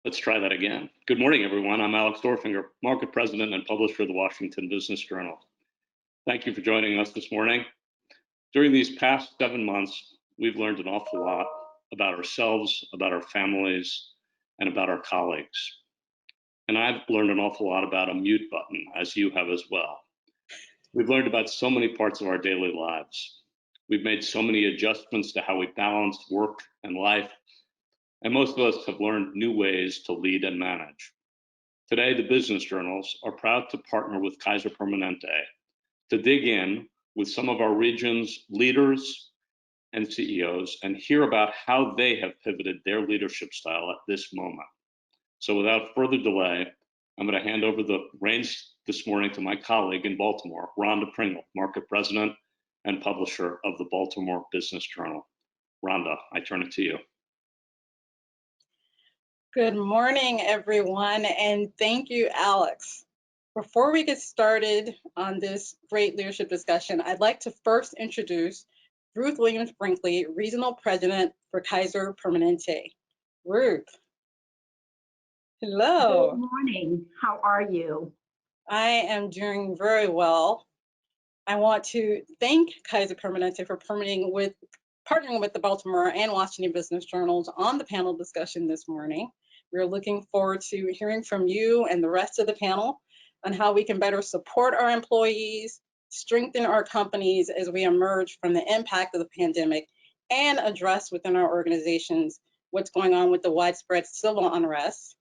Let's try that again. Good morning, everyone. I'm Alex Dorfinger, Market President and Publisher of the Washington Business Journal. Thank you for joining us this morning. During these past 7 months, we've learned an awful lot about ourselves, about our families, and about our colleagues. And I've learned an awful lot about a mute button, as you have as well. We've learned about so many parts of our daily lives. We've made so many adjustments to how we balance work and life, and most of us have learned new ways to lead and manage. Today, the business journals are proud to partner with Kaiser Permanente to dig in with some of our region's leaders and CEOs and hear about how they have pivoted their leadership style at this moment. So without further delay, I'm going to hand over the reins this morning to my colleague in Baltimore, Rhonda Pringle, Market President and Publisher of the Baltimore Business Journal. Rhonda, I turn it to you. Good morning, everyone, and thank you, Alex. Before we get started on this great leadership discussion, I'd like to first introduce Ruth Williams-Brinkley, Regional President for Kaiser Permanente. Ruth. Hello. Good morning. How are you? I am doing very well. I want to thank Kaiser Permanente for partnering with the Baltimore and Washington Business Journals on the panel discussion this morning. We're looking forward to hearing from you and the rest of the panel on how we can better support our employees, strengthen our companies as we emerge from the impact of the pandemic, and address within our organizations what's going on with the widespread civil unrest.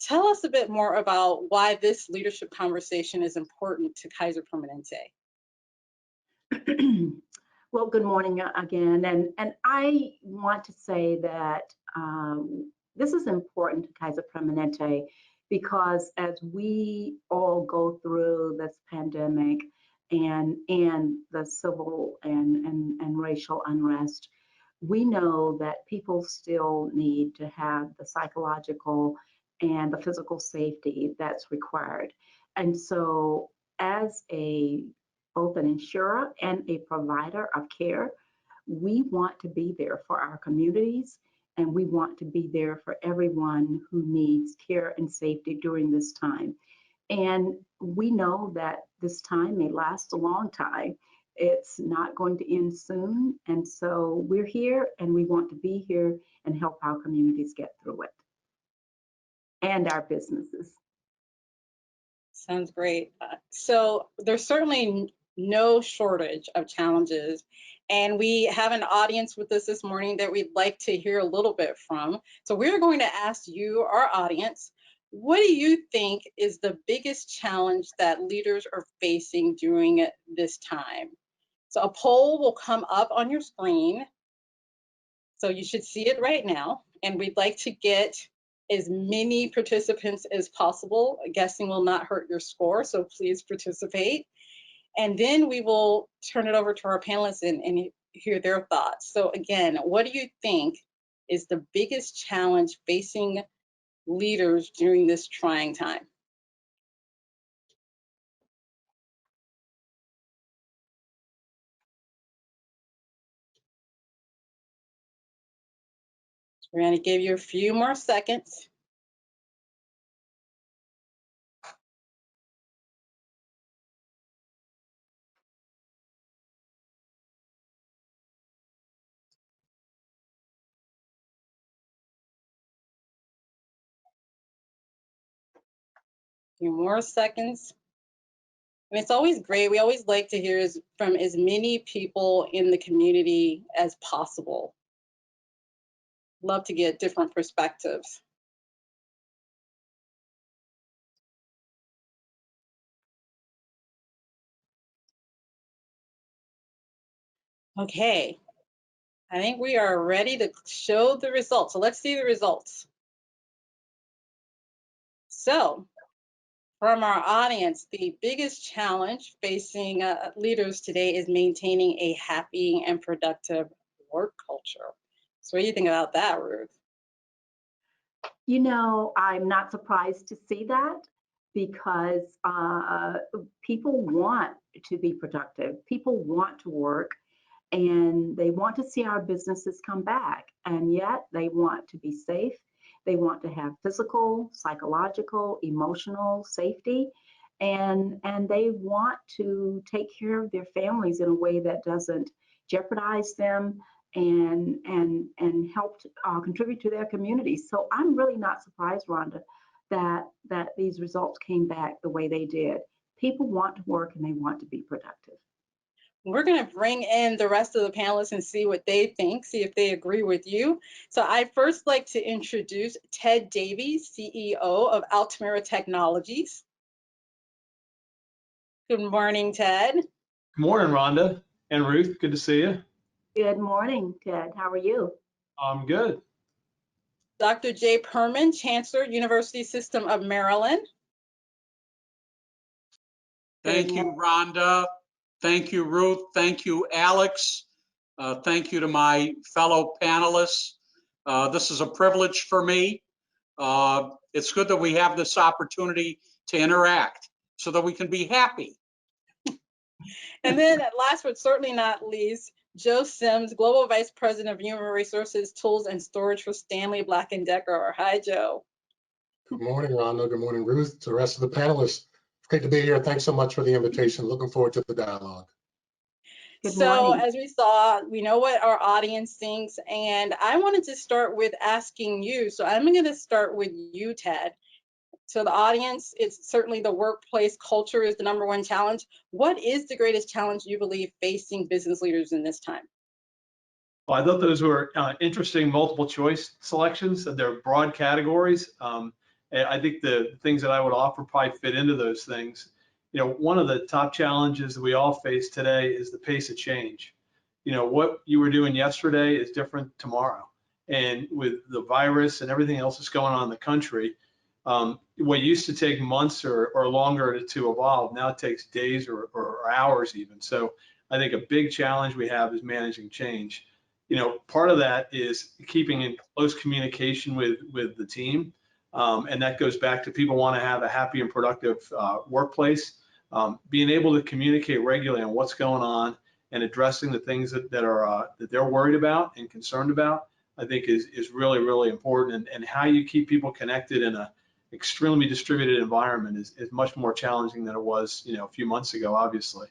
Tell us a bit more about why this leadership conversation is important to Kaiser Permanente. Well, good morning again. And I want to say that this is important to Kaiser Permanente because as we all go through this pandemic and the civil and racial unrest, we know that people still need to have the psychological and the physical safety that's required. And so as both an insurer and a provider of care, we want to be there for our communities, and we want to be there for everyone who needs care and safety during this time. And we know that this time may last a long time. It's not going to end soon. And so we're here and we want to be here and help our communities get through it and our businesses. Sounds great. So there's certainly no shortage of challenges, and we have an audience with us this morning that we'd like to hear a little bit from. So we're going to ask you, our audience, what do you think is the biggest challenge that leaders are facing during this time? So a poll will come up on your screen. So you should see it right now, and we'd like to get as many participants as possible. Guessing will not hurt your score, so please participate. And then we will turn it over to our panelists and hear their thoughts. So again, what do you think is the biggest challenge facing leaders during this trying time? We're going to give you a few more seconds. A few more seconds. And it's always great. We always like to hear from as many people in the community as possible. Love to get different perspectives. Okay, I think we are ready to show the results. So let's see the results. So from our audience, the biggest challenge facing leaders today is maintaining a happy and productive work culture. So what do you think about that, Ruth? You know, I'm not surprised to see that because people want to be productive. People want to work and they want to see our businesses come back, and yet they want to be safe They want to have physical, psychological, emotional safety, and they want to take care of their families in a way that doesn't jeopardize them and help contribute to their communities. So I'm really not surprised, Rhonda, that these results came back the way they did. People want to work and they want to be productive. We're going to bring in the rest of the panelists and see what they think, see if they agree with you. So I'd first like to introduce Ted Davies, CEO of Altamira Technologies. Good morning, Ted. Good morning, Rhonda and Ruth. Good to see you. Good morning, Ted. How are you? I'm good. Dr. Jay Perman, Chancellor, University System of Maryland. Thank you, Rhonda. Thank you, Ruth. Thank you, Alex. Thank you to my fellow panelists. This is a privilege for me. It's good that we have this opportunity to interact so that we can be happy. And then last but certainly not least, Joe Sims, Global Vice President of Human Resources, Tools and Storage for Stanley Black & Decker. Hi, Joe. Good morning, Rhonda. Good morning, Ruth. To the rest of the panelists, it's great to be here. Thanks so much for the invitation. Looking forward to the dialogue. So as we saw, we know what our audience thinks, and I wanted to start with asking you. So I'm going to start with you, Ted. So the audience, it's certainly the workplace culture is the #1 challenge. What is the greatest challenge you believe facing business leaders in this time? Well, I thought those were interesting multiple choice selections. They're broad categories. And I think the things that I would offer probably fit into those things. You know, one of the top challenges that we all face today is the pace of change. You know, what you were doing yesterday is different tomorrow. And with the virus and everything else that's going on in the country, what used to take months or longer to evolve now takes days or hours even. So I think a big challenge we have is managing change. You know, part of that is keeping in close communication with the team. And that goes back to people want to have a happy and productive workplace. Being able to communicate regularly on what's going on and addressing the things that they're worried about and concerned about, I think is really, really important. And how you keep people connected in a extremely distributed environment is much more challenging than it was, you know, a few months ago, obviously.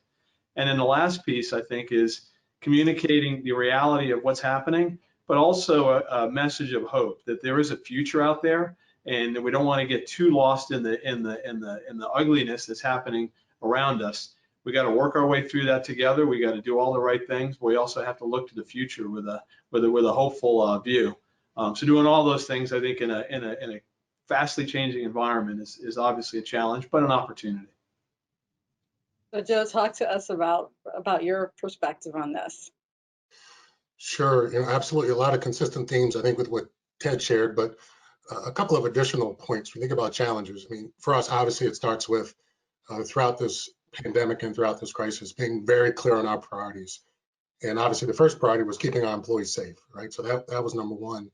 And then the last piece, I think, is communicating the reality of what's happening, but also a message of hope that there is a future out there, and that we don't want to get too lost in the ugliness that's happening around us. We got to work our way through that together. We got to do all the right things, but we also have to look to the future with a hopeful view. So doing all those things, I think, in a fastly changing environment is obviously a challenge, but an opportunity. So Joe, talk to us about your perspective on this. Sure, you know, absolutely a lot of consistent themes, I think, with what Ted shared, but a couple of additional points. When you think about challenges, I mean, for us, obviously, it starts with throughout this pandemic and throughout this crisis, being very clear on our priorities. And obviously, the first priority was keeping our employees safe, right? So that was #1.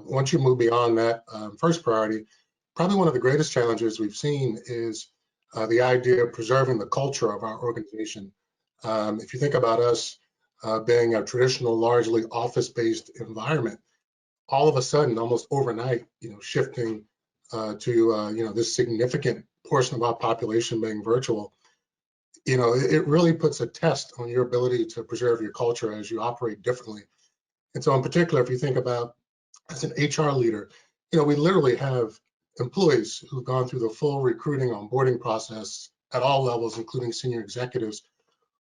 Once you move beyond that first priority, probably one of the greatest challenges we've seen is the idea of preserving the culture of our organization. If you think about us being a traditional, largely office-based environment, all of a sudden, almost overnight, you know, shifting to you know, this significant portion of our population being virtual, you know, it really puts a test on your ability to preserve your culture as you operate differently. And so, in particular, if you think about as an HR leader, you know, we literally have employees who've gone through the full recruiting onboarding process at all levels, including senior executives,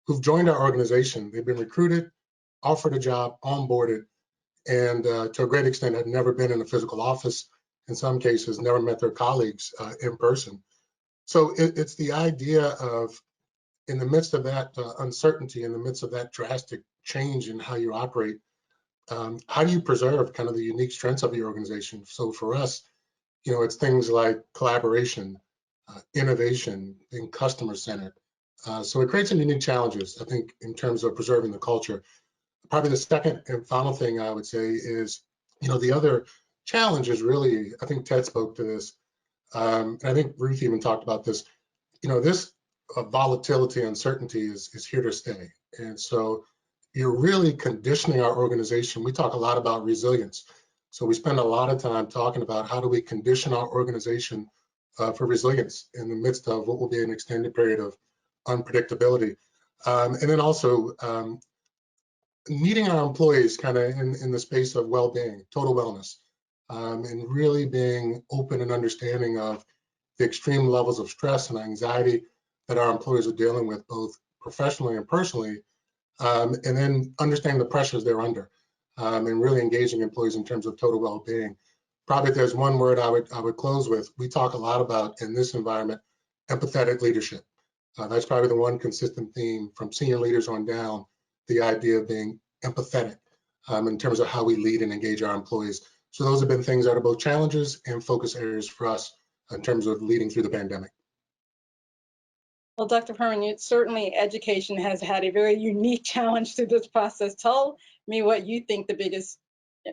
who've joined our organization. They've been recruited, offered a job, onboarded, and to a great extent had never been in a physical office, in some cases never met their colleagues in person. So it's the idea of, in the midst of that uncertainty, in the midst of that drastic change in how you operate, how do you preserve kind of the unique strengths of your organization? So for us, you know, it's things like collaboration, innovation, being customer-centered. So it creates some unique challenges, I think, in terms of preserving the culture. Probably the second and final thing I would say is, you know, the other challenge is really, I think Ted spoke to this, and I think Ruth even talked about this, you know, this volatility, uncertainty is here to stay. And so you're really conditioning our organization. We talk a lot about resilience, So we spend a lot of time talking about how do we condition our organization for resilience in the midst of what will be an extended period of unpredictability. And then also meeting our employees kind of in the space of well-being, total wellness, and really being open and understanding of the extreme levels of stress and anxiety that our employees are dealing with, both professionally and personally, and then understanding the pressures they're under, and really engaging employees in terms of total well-being. Probably if there's one word I would close with, we talk a lot about in this environment, empathetic leadership. That's probably the one consistent theme from senior leaders on down, the idea of being empathetic in terms of how we lead and engage our employees. So those have been things that are both challenges and focus areas for us in terms of leading through the pandemic. Well, Dr. Permanente, certainly education has had a very unique challenge through this process. Tell me what you think the biggest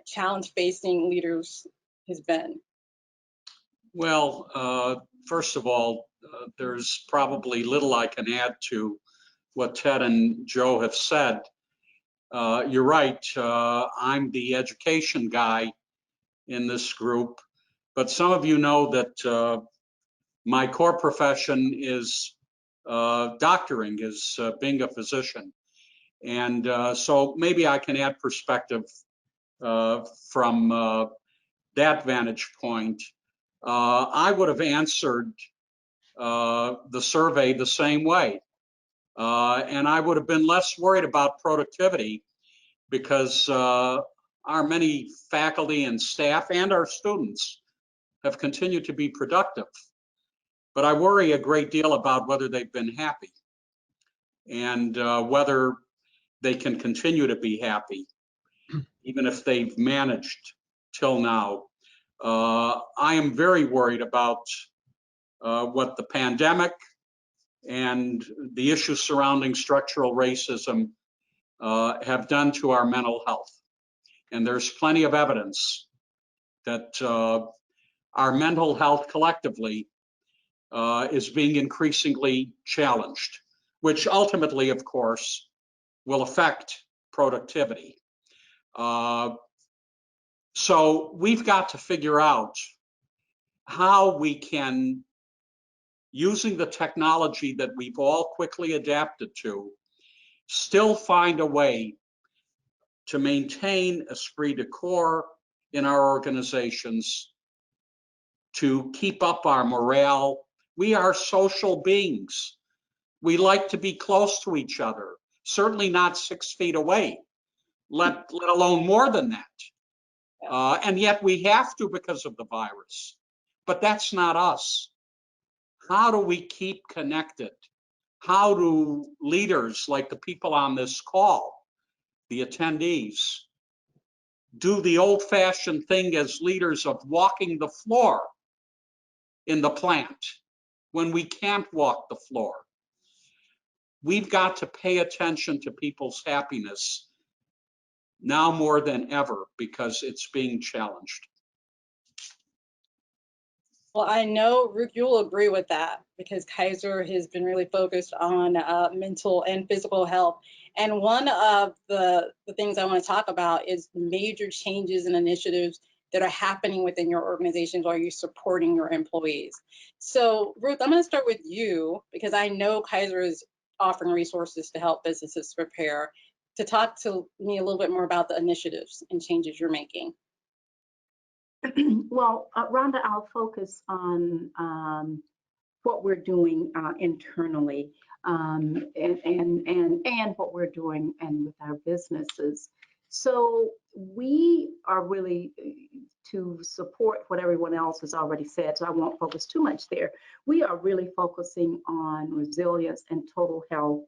challenge facing leaders has been. Well, first of all, there's probably little I can add to what Ted and Joe have said. You're right, I'm the education guy in this group, but some of you know that my core profession is doctoring, is being a physician. And so maybe I can add perspective from that vantage point. I would have answered the survey the same way. And I would have been less worried about productivity because our many faculty and staff and our students have continued to be productive. But I worry a great deal about whether they've been happy and whether they can continue to be happy, even if they've managed till now. I am very worried about what the pandemic and the issues surrounding structural racism have done to our mental health. And there's plenty of evidence that our mental health collectively is being increasingly challenged, which ultimately, of course, will affect productivity. So we've got to figure out how we can, using the technology that we've all quickly adapted to, still find a way to maintain esprit de corps in our organizations, to keep up our morale. We are social beings. We like to be close to each other, certainly not 6 feet away, let alone more than that. And yet we have to because of the virus. But that's not us. How do we keep connected? How do leaders like the people on this call, the attendees, do the old-fashioned thing as leaders of walking the floor in the plant when we can't walk the floor? We've got to pay attention to people's happiness now more than ever because it's being challenged. Well, I know, Ruth, you'll agree with that because Kaiser has been really focused on mental and physical health. And one of the things I want to talk about is major changes and initiatives that are happening within your organizations while you're supporting your employees. So, Ruth, I'm going to start with you because I know Kaiser is offering resources to help businesses prepare. To talk to me a little bit more about the initiatives and changes you're making. Well, Rhonda, I'll focus on what we're doing internally and what we're doing and with our businesses. So we are really to support what everyone else has already said, so I won't focus too much there. We are really focusing on resilience and total health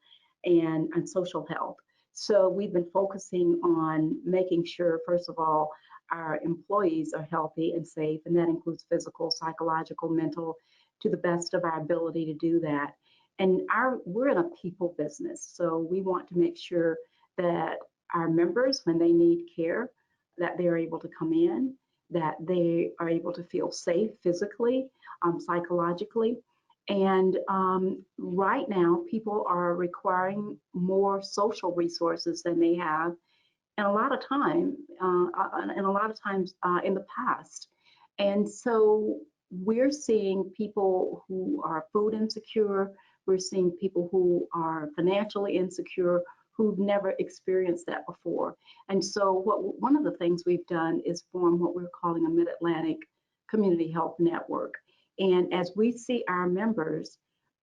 and social health. So we've been focusing on making sure, first of all, our employees are healthy and safe, and that includes physical, psychological, mental, to the best of our ability to do that. And we're in a people business, so we want to make sure that our members, when they need care, that they're able to come in, that they are able to feel safe physically, psychologically. And right now, people are requiring more social resources than they have and a lot of time, in the past. And so we're seeing people who are food insecure. We're seeing people who are financially insecure, who've never experienced that before. And so one of the things we've done is form what we're calling a Mid-Atlantic Community Health Network. And as we see our members,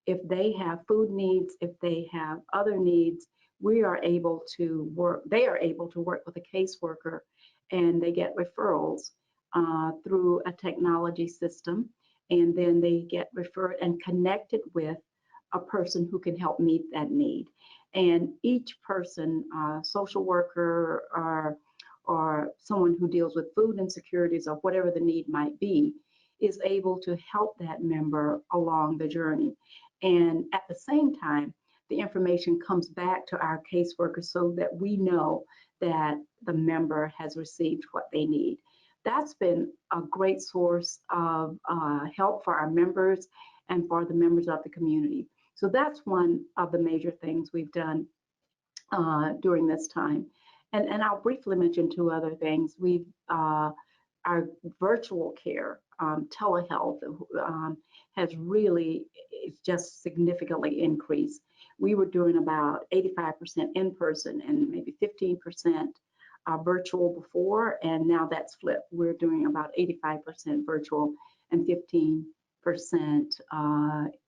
if they have food needs, if they have other needs, they are able to work with a caseworker, and they get referrals through a technology system. And then they get referred and connected with a person who can help meet that need. And each person, social worker or someone who deals with food insecurities or whatever the need might be, is able to help that member along the journey. And at the same time, the information comes back to our caseworker so that we know that the member has received what they need. That's been a great source of help for our members and for the members of the community. So that's one of the major things we've done during this time. And I'll briefly mention two other things. Our virtual care, telehealth, has really just significantly increased. We were doing about 85% in person and maybe 15% virtual before, and now that's flipped. We're doing about 85% virtual and 15%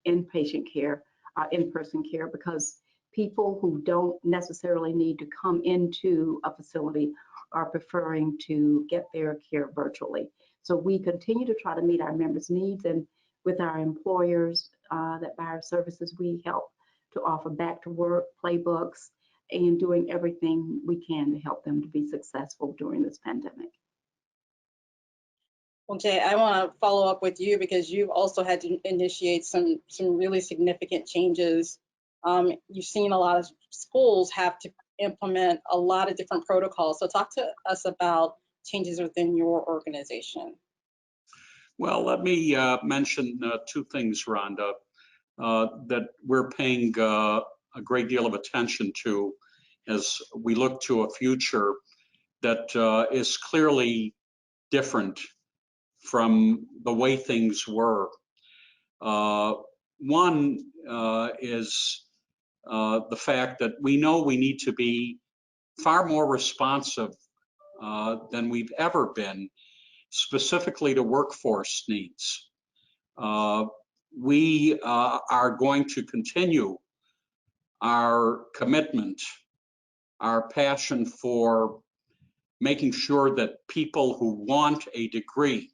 inpatient care, in-person care, because people who don't necessarily need to come into a facility are preferring to get their care virtually. So we continue to try to meet our members' needs, and with our employers that buy our services, we help to offer back to work playbooks and doing everything we can to help them to be successful during this pandemic. Well, Jay, I want to follow up with you because you've also had to initiate some really significant changes. You've seen a lot of schools have to implement a lot of different protocols. So talk to us about changes within your organization. Well, let me mention two things, Rhonda, that we're paying a great deal of attention to as we look to a future that is clearly different from the way things were. One is the fact that we know we need to be far more responsive than we've ever been, specifically to workforce needs. We are going to continue our commitment, our passion for making sure that people who want a degree,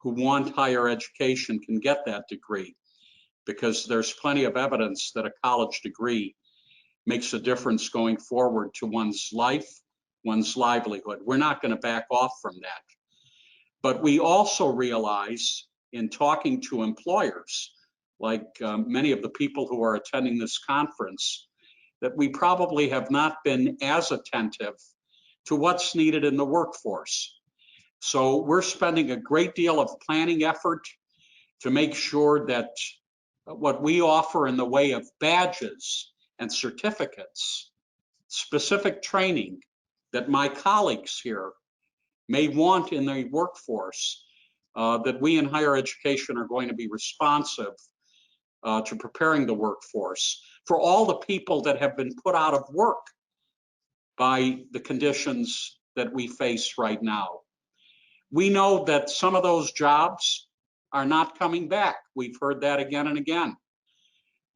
who want higher education, can get that degree, because there's plenty of evidence that a college degree makes a difference going forward to one's life, one's livelihood. We're not going to back off from that. But we also realize, in talking to employers, like many of the people who are attending this conference, that we probably have not been as attentive to what's needed in the workforce. So we're spending a great deal of planning effort to make sure that what we offer in the way of badges and certificates, specific training that my colleagues here may want in the workforce, that we in higher education are going to be responsive to preparing the workforce for all the people that have been put out of work by the conditions that we face right now. We know that some of those jobs are not coming back. We've heard that again and again.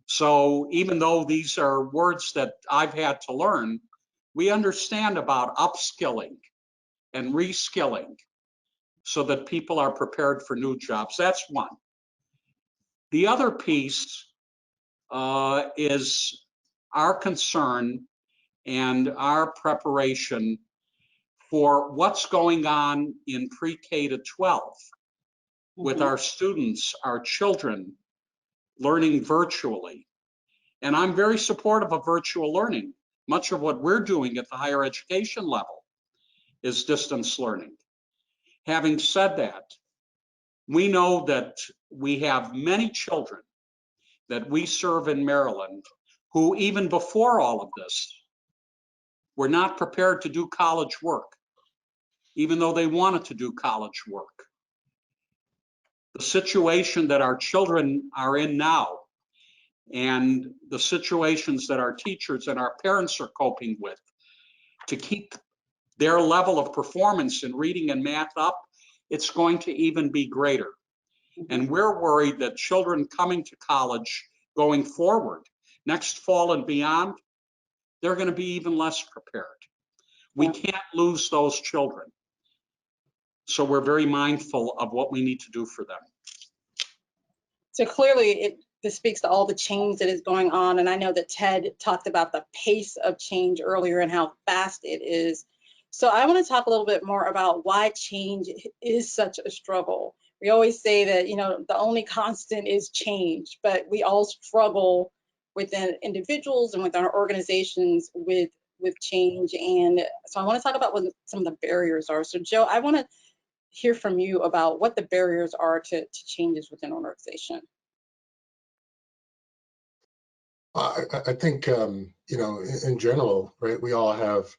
So even though these are words that I've had to learn, we understand about upskilling and reskilling so that people are prepared for new jobs. That's one. The other piece is our concern and our preparation for what's going on in pre-K to 12 with our students, our children, learning virtually. And I'm very supportive of virtual learning. Much of what we're doing at the higher education level is distance learning. Having said that, we know that we have many children that we serve in Maryland who, even before all of this, were not prepared to do college work, even though they wanted to do college work. The situation that our children are in now and the situations that our teachers and our parents are coping with to keep their level of performance in reading and math up, it's going to even be greater. And we're worried that children coming to college going forward, next fall and beyond, they're going to be even less prepared. We can't lose those children. So we're very mindful of what we need to do for them. So clearly, this speaks to all the change that is going on. And I know that Ted talked about the pace of change earlier and how fast it is. So I want to talk a little bit more about why change is such a struggle. We always say that, you know, the only constant is change, but we all struggle within individuals and within our organizations with change. And so I want to talk about what some of the barriers are. So Joe, I want to hear from you about what the barriers are to changes within an organization. I think, you know, in general, right, we all have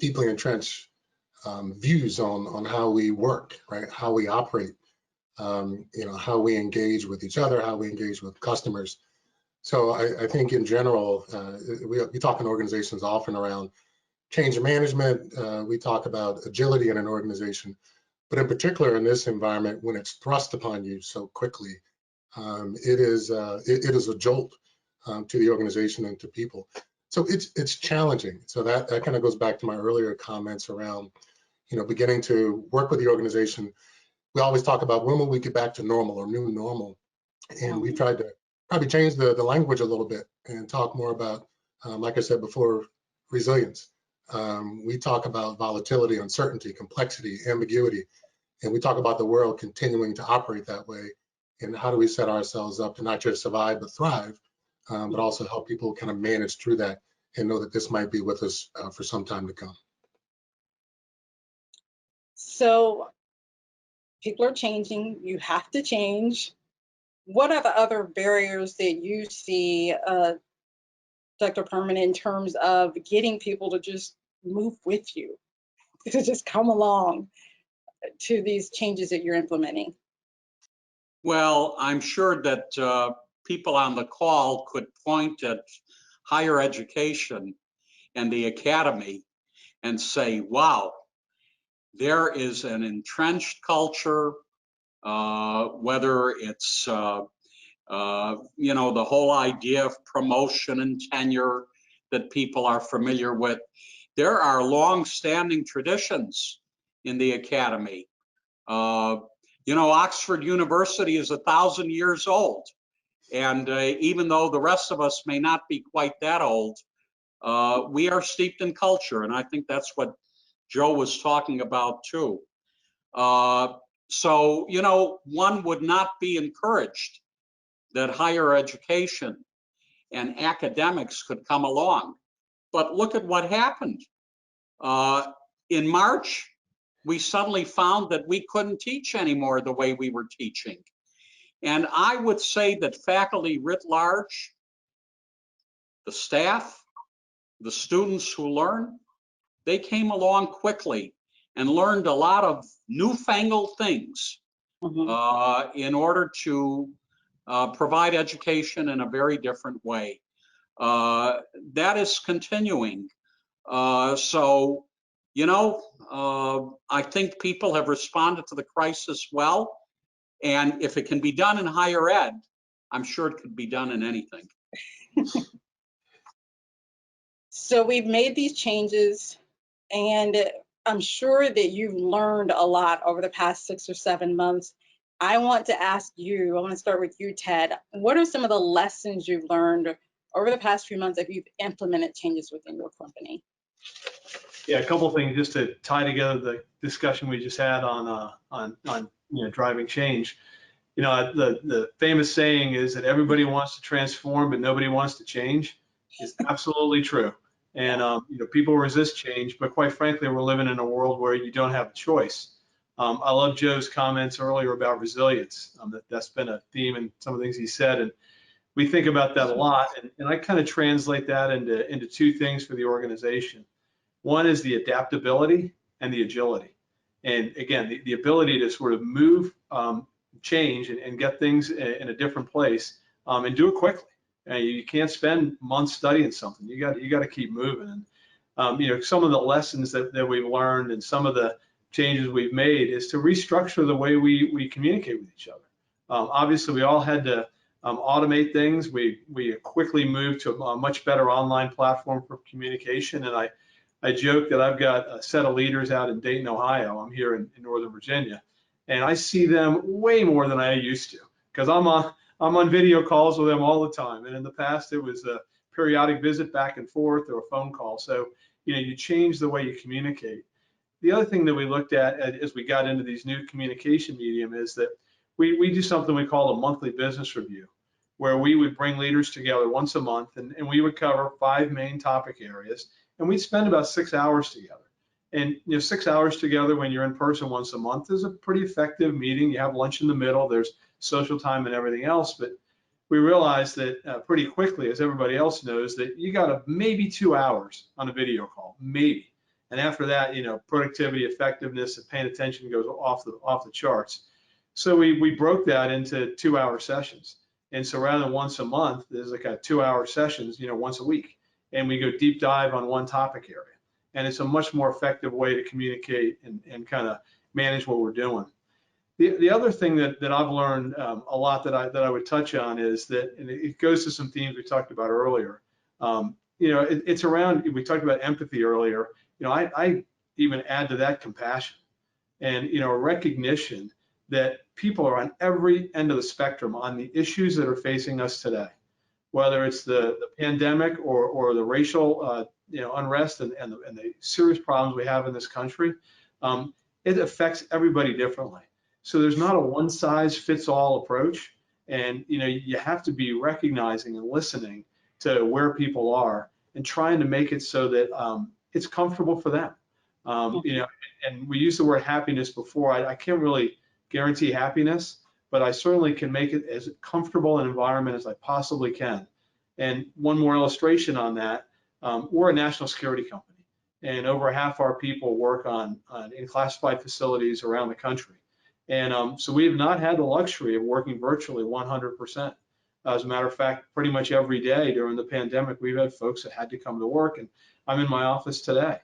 deeply entrenched views on how we work, right, how we operate, you know, how we engage with each other, how we engage with customers. So I think in general, we talk in organizations often around change management. We talk about agility in an organization, but in particular in this environment, when it's thrust upon you so quickly, it is a jolt to the organization and to people. So it's challenging. So that kind of goes back to my earlier comments around, you know, beginning to work with the organization. We always talk about when will we get back to normal or new normal, and we've tried to probably change the language a little bit and talk more about, like I said before, resilience. We talk about volatility, uncertainty, complexity, ambiguity, and we talk about the world continuing to operate that way. And how do we set ourselves up to not just survive but thrive, but also help people kind of manage through that and know that this might be with us for some time to come. So people are changing, you have to change. What are the other barriers that you see, Dr. Permanente, in terms of getting people to just move with you, to just come along to these changes that you're implementing? Well, I'm sure that people on the call could point at higher education and the academy and say, wow, there is an entrenched culture, whether it's, you know, the whole idea of promotion and tenure that people are familiar with. There are long-standing traditions in the academy. You know, Oxford University is 1,000 years old. And even though the rest of us may not be quite that old, we are steeped in culture. And I think that's what Joe was talking about too. So, you know, one would not be encouraged that higher education and academics could come along. But look at what happened. In March, we suddenly found that we couldn't teach anymore the way we were teaching. And I would say that faculty writ large, the staff, the students who learn, they came along quickly and learned a lot of newfangled things in order to provide education in a very different way. That is continuing. So, you know, I think people have responded to the crisis well. And if it can be done in higher ed, I'm sure it could be done in anything. So we've made these changes, and I'm sure that you've learned a lot over the past 6 or 7 months. I want to start with you, Ted. What are some of the lessons you've learned over the past few months if you've implemented changes within your company? Yeah, a couple of things just to tie together the discussion we just had on you know, driving change. You know, the famous saying is that everybody wants to transform, but nobody wants to change. Is absolutely true. And you know, people resist change, but quite frankly, we're living in a world where you don't have a choice. I love Joe's comments earlier about resilience. That's been a theme in some of the things he said. And we think about that a lot, and I kind of translate that into two things for the organization. One is the adaptability and the agility. And again, the ability to sort of move, change, and get things in a different place, and do it quickly. You can't spend months studying something. You got to keep moving. And some of the lessons that we've learned and some of the changes we've made is to restructure the way we communicate with each other. Obviously, we all had to automate things. We quickly moved to a much better online platform for communication. And I joke that I've got a set of leaders out in Dayton, Ohio. I'm here in Northern Virginia, and I see them way more than I used to, because I'm on video calls with them all the time. And in the past, it was a periodic visit back and forth or a phone call. So you change the way you communicate. The other thing that we looked at as we got into these new communication medium is that we do something we call a monthly business review, where we would bring leaders together once a month, and we would cover 5 main topic areas, and we'd spend about 6 hours together. And 6 hours together when you're in person once a month is a pretty effective meeting. You have lunch in the middle, there's social time and everything else, but we realized that pretty quickly, as everybody else knows, that you got maybe 2 hours on a video call, maybe. And after that, productivity, effectiveness, and paying attention goes off the charts. So we broke that into 2-hour sessions. And so rather than once a month, there's like a 2-hour sessions, once a week. And we go deep dive on one topic area. And it's a much more effective way to communicate and kind of manage what we're doing. The other thing that I've learned a lot that I would touch on is that, and it goes to some themes we talked about earlier. It's around, we talked about empathy earlier. I even add to that compassion and, a recognition that people are on every end of the spectrum on the issues that are facing us today, whether it's the pandemic or the racial, unrest and the serious problems we have in this country. It affects everybody differently. So there's not a one size fits all approach. And, you have to be recognizing and listening to where people are and trying to make it so that it's comfortable for them. And we used the word happiness before. I can't really guarantee happiness, but I certainly can make it as comfortable an environment as I possibly can. And one more illustration on that, we're a national security company, and over half our people work in classified facilities around the country. And so we have not had the luxury of working virtually 100%. As a matter of fact, pretty much every day during the pandemic, we've had folks that had to come to work, and I'm in my office today.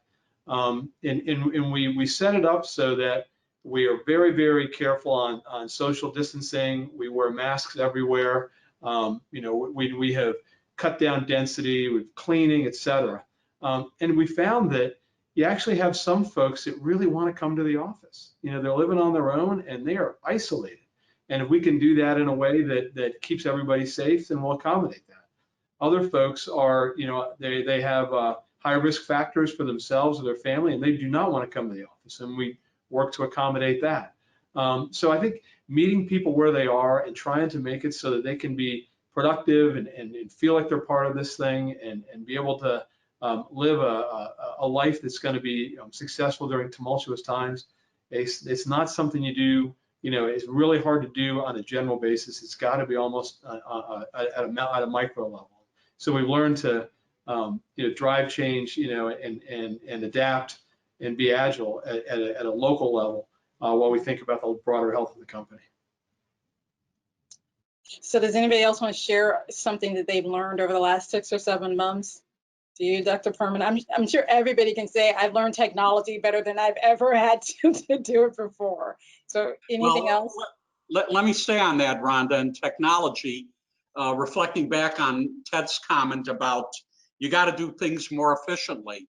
And we set it up so that we are very, very careful on social distancing. We wear masks everywhere. We have cut down density with cleaning, et cetera. And we found that you actually have some folks that really want to come to the office. They're living on their own and they are isolated. And if we can do that in a way that keeps everybody safe, then we'll accommodate that. Other folks are, they have high risk factors for themselves or their family, and they do not want to come to the office, and we work to accommodate that. So I think meeting people where they are and trying to make it so that they can be productive and feel like they're part of this thing and be able to live a life that's going to be successful during tumultuous times. It's not something you do, it's really hard to do on a general basis. It's got to be almost at a micro level. So we've learned to drive change, and adapt and be agile at a local level while we think about the broader health of the company. So does anybody else want to share something that they've learned over the last 6 or 7 months? Do you, Dr. Permanente? I'm sure everybody can say I've learned technology better than I've ever had to do it before. So anything else? Let me stay on that, Rhonda, and technology, reflecting back on Ted's comment about you got to do things more efficiently.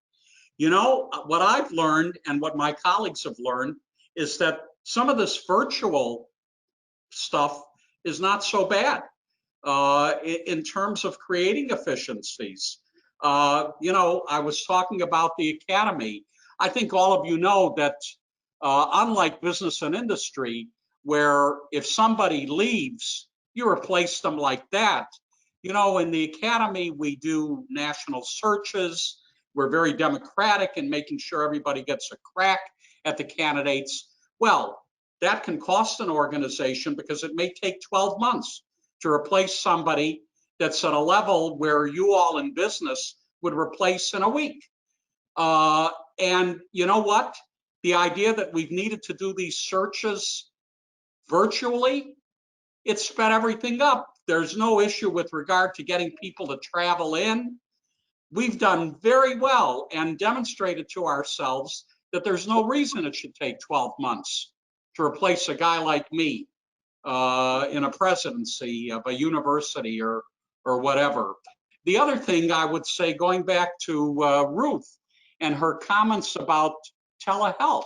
What I've learned and what my colleagues have learned is that some of this virtual stuff is not so bad in terms of creating efficiencies. I was talking about the academy. I think all of you know that unlike business and industry, where if somebody leaves, you replace them like that. In the academy, we do national searches. We're very democratic in making sure everybody gets a crack at the candidates. Well, that can cost an organization because it may take 12 months to replace somebody that's at a level where you all in business would replace in a week. And you know what? The idea that we've needed to do these searches virtually, it sped everything up. There's no issue with regard to getting people to travel in. We've done very well and demonstrated to ourselves that there's no reason it should take 12 months to replace a guy like me in a presidency of a university or whatever. The other thing I would say, going back to Ruth and her comments about telehealth,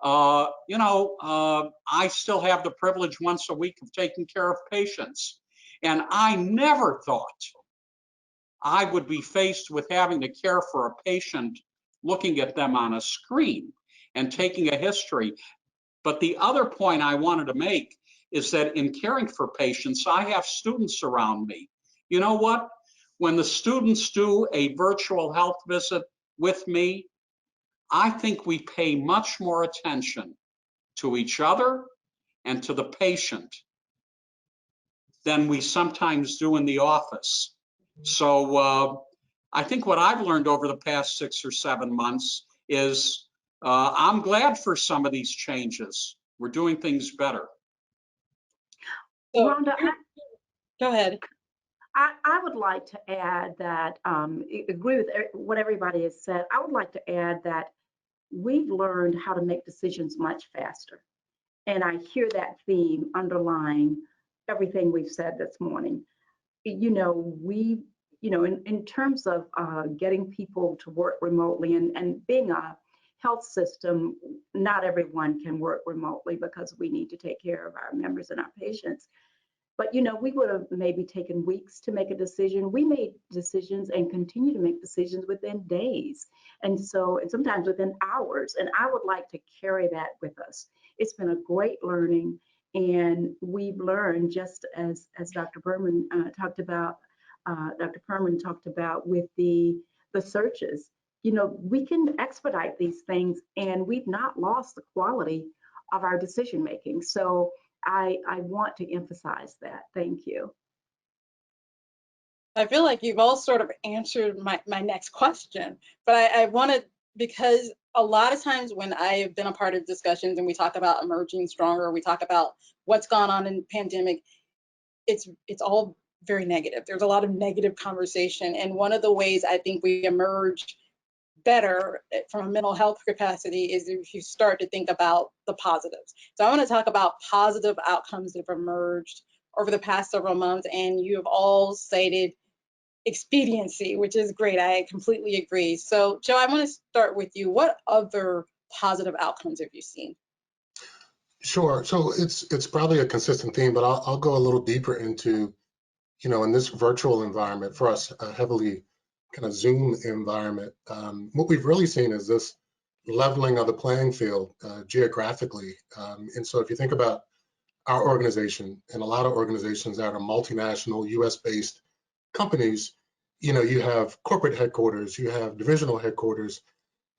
I still have the privilege once a week of taking care of patients. And I never thought I would be faced with having to care for a patient, looking at them on a screen and taking a history. But the other point I wanted to make is that in caring for patients, I have students around me. You know what? When the students do a virtual health visit with me, I think we pay much more attention to each other and to the patient than we sometimes do in the office. So I think what I've learned over the past 6 or 7 months is I'm glad for some of these changes. We're doing things better. So, Rhonda, go ahead. I would like to add that, agree with what everybody has said. I would like to add that we've learned how to make decisions much faster. And I hear that theme underlying everything we've said this morning. In terms of getting people to work remotely and being a health system, not everyone can work remotely because we need to take care of our members and our patients. But, we would have maybe taken weeks to make a decision. We made decisions and continue to make decisions within days. And sometimes within hours. And I would like to carry that with us. It's been a great learning. And we've learned, just as Dr. Berman talked about, Dr. Perman talked about with the searches, we can expedite these things and we've not lost the quality of our decision making. So I want to emphasize that. Thank you. I feel like you've all sort of answered my next question, but I wanted, because a lot of times when I have been a part of discussions and we talk about emerging stronger, we talk about what's gone on in the pandemic, it's all very negative. There's a lot of negative conversation. And one of the ways I think we emerge better from a mental health capacity is if you start to think about the positives. So I want to talk about positive outcomes that have emerged over the past several months, and you have all cited expediency, which is great. I completely agree. So Joe, I want to start with you. What other positive outcomes have you seen? Sure. So it's probably a consistent theme, but I'll go a little deeper into, in this virtual environment for us, a heavily kind of Zoom environment. What we've really seen is this leveling of the playing field geographically. And so if you think about our organization and a lot of organizations that are multinational, US-based companies, you have corporate headquarters, you have divisional headquarters,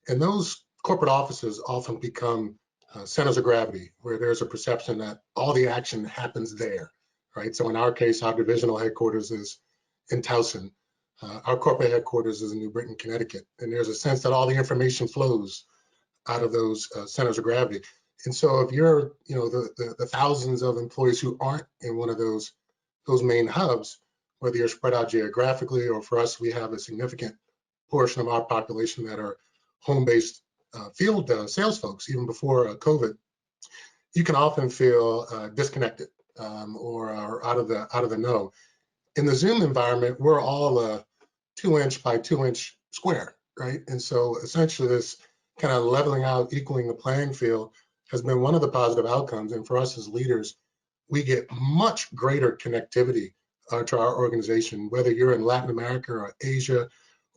and those corporate offices often become centers of gravity, where there's a perception that all the action happens there, right? So in our case, our divisional headquarters is in Towson. Our corporate headquarters is in New Britain, Connecticut, and there's a sense that all the information flows out of those centers of gravity. And so if you're, the thousands of employees who aren't in one of those main hubs, whether you're spread out geographically, or for us, we have a significant portion of our population that are home-based field sales folks, even before COVID, you can often feel disconnected or out of the know. In the Zoom environment, we're all a 2-inch by 2-inch square, right? And so essentially this kind of leveling out, equaling the playing field has been one of the positive outcomes. And for us as leaders, we get much greater connectivity to our organization, whether you're in Latin America or Asia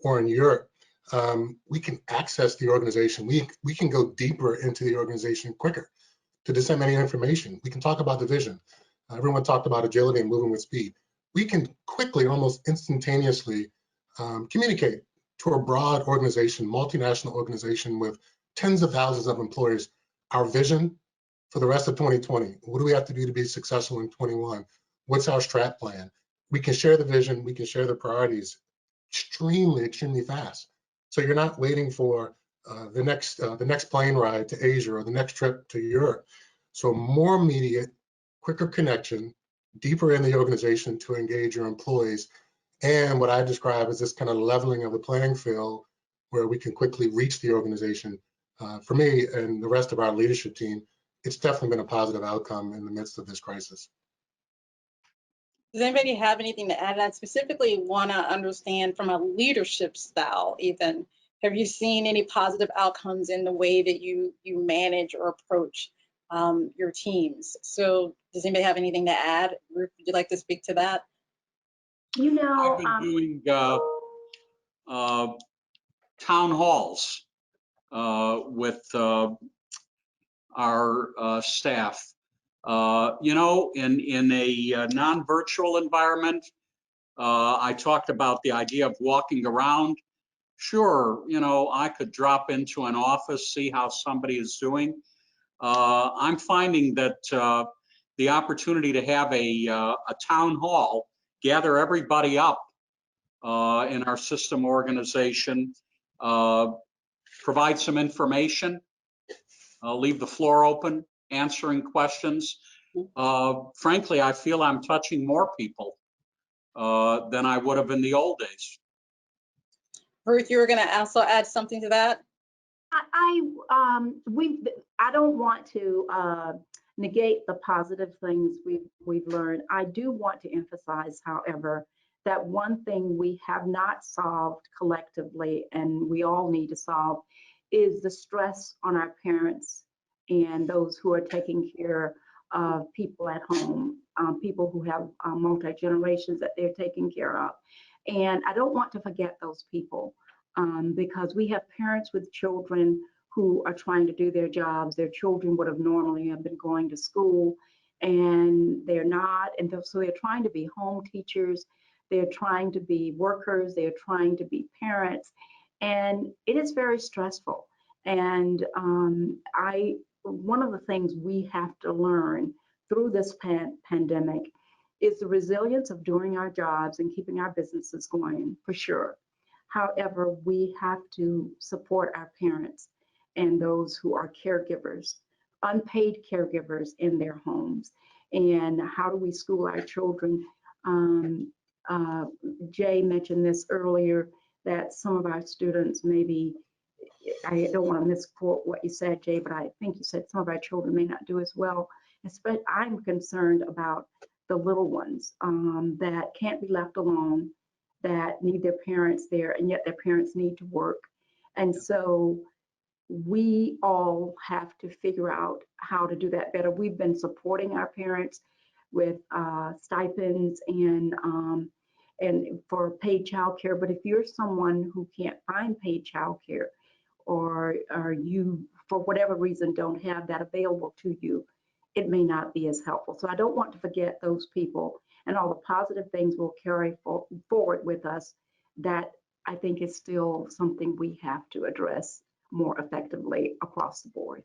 or in Europe. We can access the organization. We can go deeper into the organization quicker to disseminate information. We can talk about the vision. Everyone talked about agility and moving with speed. We can quickly, almost instantaneously, communicate to a broad organization, multinational organization with tens of thousands of employees, our vision for the rest of 2020. What do we have to do to be successful in 21? What's our strat plan? we can share the vision, we can share the priorities extremely fast. So you're not waiting for the next plane ride to Asia or the next trip to Europe. So more immediate, quicker connection, deeper in the organization to engage your employees, and what I describe as this kind of leveling of the playing field where we can quickly reach the organization. For me and the rest of our leadership team, it's definitely been a positive outcome in the midst of this crisis. Does anybody have anything to add? I specifically want to understand from a leadership style, even, have you seen any positive outcomes in the way that you manage or approach your teams? So does anybody have anything to add? Ruth, would you like to speak to that? You know, I've been doing town halls with our staff. You know, in a non-virtual environment, I talked about the idea of walking around. Sure, you know, I could drop into an office, see how somebody is doing. I'm finding that the opportunity to have a town hall, gather everybody up in our system organization, provide some information, leave the floor open, answering questions. Frankly, I feel I'm touching more people than I would have in the old days. Ruth, you were going to also add something to that? I don't want to negate the positive things we've learned. I do want to emphasize, however, that one thing we have not solved collectively, and we all need to solve, is the stress on our parents and those who are taking care of people at home, people who have multi-generations that they're taking care of. And I don't want to forget those people. Because we have parents with children who are trying to do their jobs. Their children would have normally have been going to school, and they're not. And so they're trying to be home teachers. They're trying to be workers. They're trying to be parents. And it is very stressful. And one of the things we have to learn through this pandemic is the resilience of doing our jobs and keeping our businesses going, for sure. However, we have to support our parents and those who are caregivers, unpaid caregivers in their homes. And how do we school our children? Jay mentioned this earlier, that some of our students maybe, I don't want to misquote what you said, Jay, but I think you said some of our children may not do as well. I'm concerned about the little ones that can't be left alone, that need their parents there, and yet their parents need to work. And so we all have to figure out how to do that better. We've been supporting our parents with stipends and for paid childcare. But if you're someone who can't find paid childcare, or you, for whatever reason, don't have that available to you, it may not be as helpful. So I don't want to forget those people and all the positive things we'll carry forward with us. That I think is still something we have to address more effectively across the board.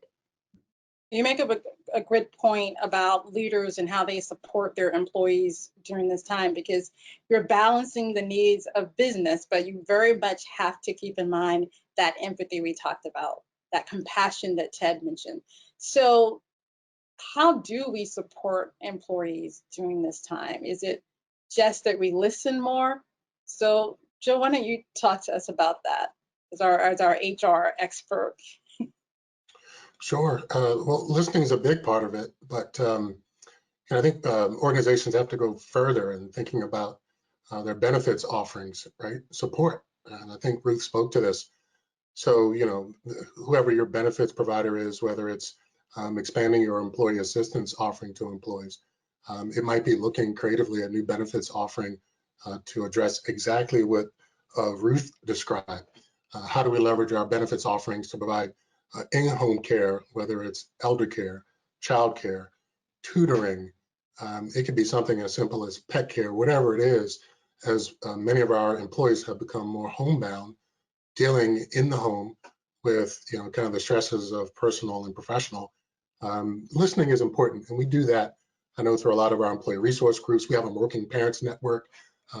You make a good point about leaders and how they support their employees during this time, because you're balancing the needs of business, but you very much have to keep in mind that empathy we talked about, that compassion that Ted mentioned. So how do we support employees during this time? Is it just that we listen more? So Joe, why don't you talk to us about that as our HR expert? Sure. Well, listening is a big part of it, but I think organizations have to go further in thinking about their benefits offerings, right? Support. And I think Ruth spoke to this. So, whoever your benefits provider is, whether it's expanding your employee assistance offering to employees, it might be looking creatively at new benefits offering to address exactly what Ruth described. How do we leverage our benefits offerings to provide in-home care, whether it's elder care, child care, tutoring? It could be something as simple as pet care, whatever it is, as many of our employees have become more homebound, dealing in the home with kind of the stresses of personal and professional. Listening is important, and we do that I know through a lot of our employee resource groups, we have a working parents network.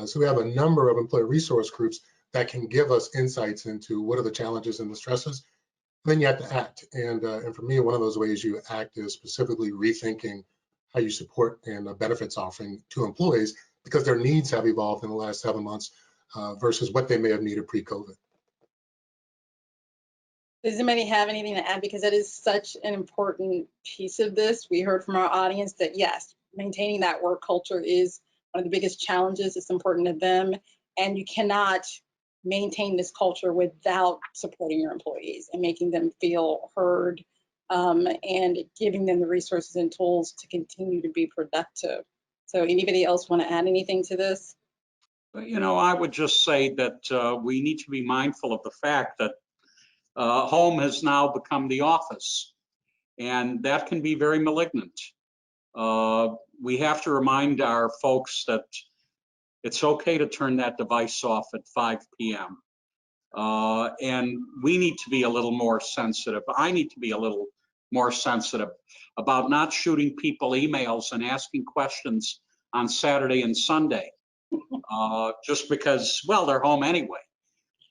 So we have a number of employee resource groups that can give us insights into what are the challenges and the stresses. Then you have to act. And for me, one of those ways you act is specifically rethinking how you support and benefits offering to employees, because their needs have evolved in the last 7 months versus what they may have needed pre-COVID. Does anybody have anything to add? Because that is such an important piece of this. We heard from our audience that yes, maintaining that work culture is one of the biggest challenges. It's important to them. And you cannot maintain this culture without supporting your employees and making them feel heard, and giving them the resources and tools to continue to be productive. So anybody else want to add anything to this? You know, I would just say that we need to be mindful of the fact that home has now become the office, and that can be very malignant. We have to remind our folks that it's okay to turn that device off at 5 p.m. And we need to be a little more sensitive. I need to be a little more sensitive about not shooting people emails and asking questions on Saturday and Sunday, just because, well, they're home anyway.